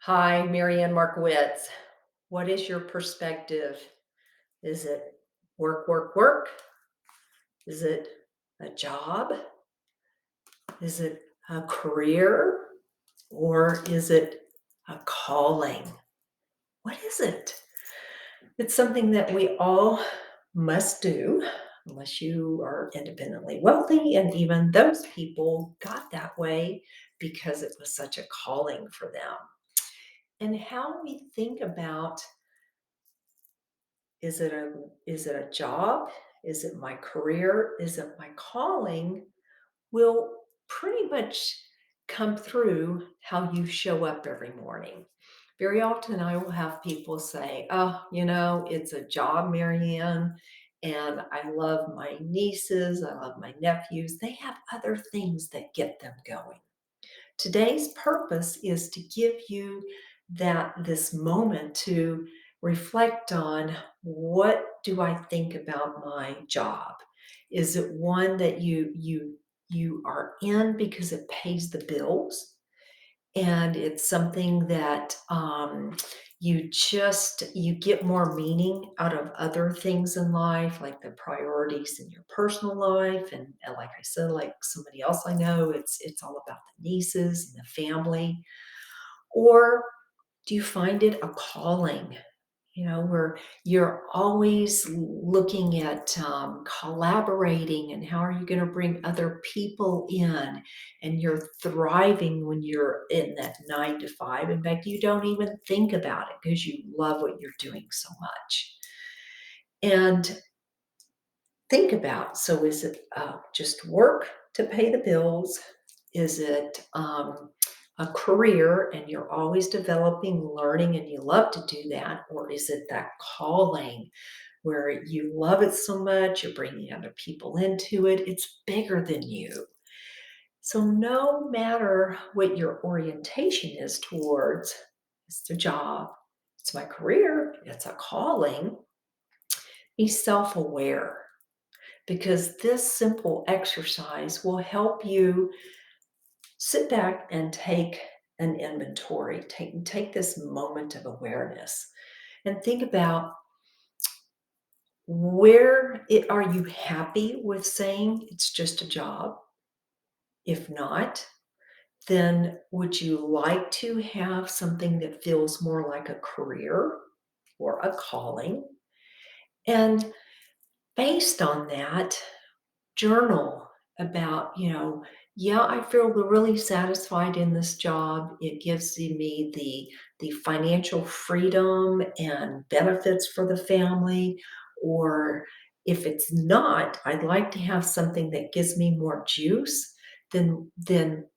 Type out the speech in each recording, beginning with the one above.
Hi, Marianne Markowitz. What is your perspective? Is it work, work, work? Is it a job? Is it a career? Or is it a calling? What is it? It's something that we all must do, unless you are independently wealthy. And even those people got that way because it was such a calling for them. And how we think about is it a job? Is it my career? Is it my calling? Will pretty much come through how you show up every morning. Very often I will have people say, "Oh, it's a job, Marianne, and I love my nieces, I love my nephews. They have other things that get them going." Today's purpose is to give you this moment to reflect on, what do I think about my job? Is it one that you are in because it pays the bills? And it's something that you get more meaning out of other things in life, like the priorities in your personal life. And like I said, like somebody else I know, it's all about the nieces and the family. Or do you find it a calling, where you're always looking at collaborating, and how are you going to bring other people in, and you're thriving when you're in that 9 to 5. In fact, you don't even think about it because you love what you're doing so much. And think about, so is it just work to pay the bills? Is it a career and you're always developing, learning, and you love to do that? Or is it that calling where you love it so much, you're bringing other people into it? It's bigger than you. So, no matter what your orientation is towards, it's a job, it's my career, it's a calling, be self aware, because this simple exercise will help you sit back and take an inventory, take this moment of awareness and think about, are you happy with saying it's just a job? If not, then would you like to have something that feels more like a career or a calling? And based on that, journal about, yeah, I feel really satisfied in this job. It gives me the financial freedom and benefits for the family. Or if it's not, I'd like to have something that gives me more juice. Then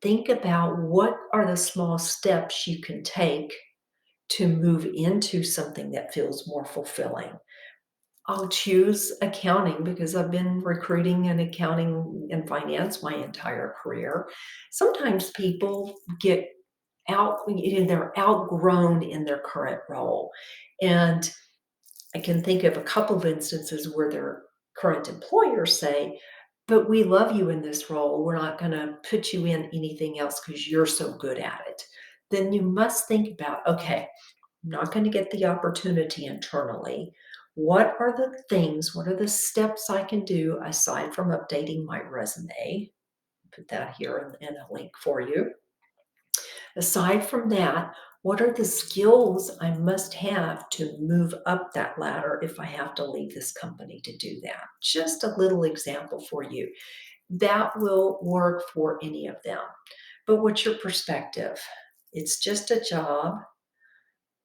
think about, what are the small steps you can take to move into something that feels more fulfilling. I'll choose accounting because I've been recruiting in accounting and finance my entire career. Sometimes people get they're outgrown in their current role. And I can think of a couple of instances where their current employers say, "But we love you in this role. We're not going to put you in anything else because you're so good at it." Then you must think about, okay, I'm not going to get the opportunity internally. What are the steps I can do aside from updating my resume? Put that here in a link for you. Aside from that, what are the skills I must have to move up that ladder if I have to leave this company to do that? Just a little example for you. That will work for any of them. But what's your perspective? It's just a job.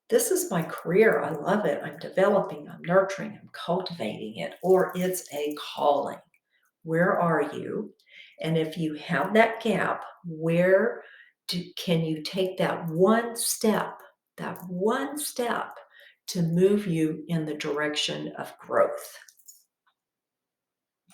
This is my career. I love it. I'm developing, I'm nurturing, I'm cultivating it. Or it's a calling. Where are you? And if you have that gap, can you take that one step to move you in the direction of growth?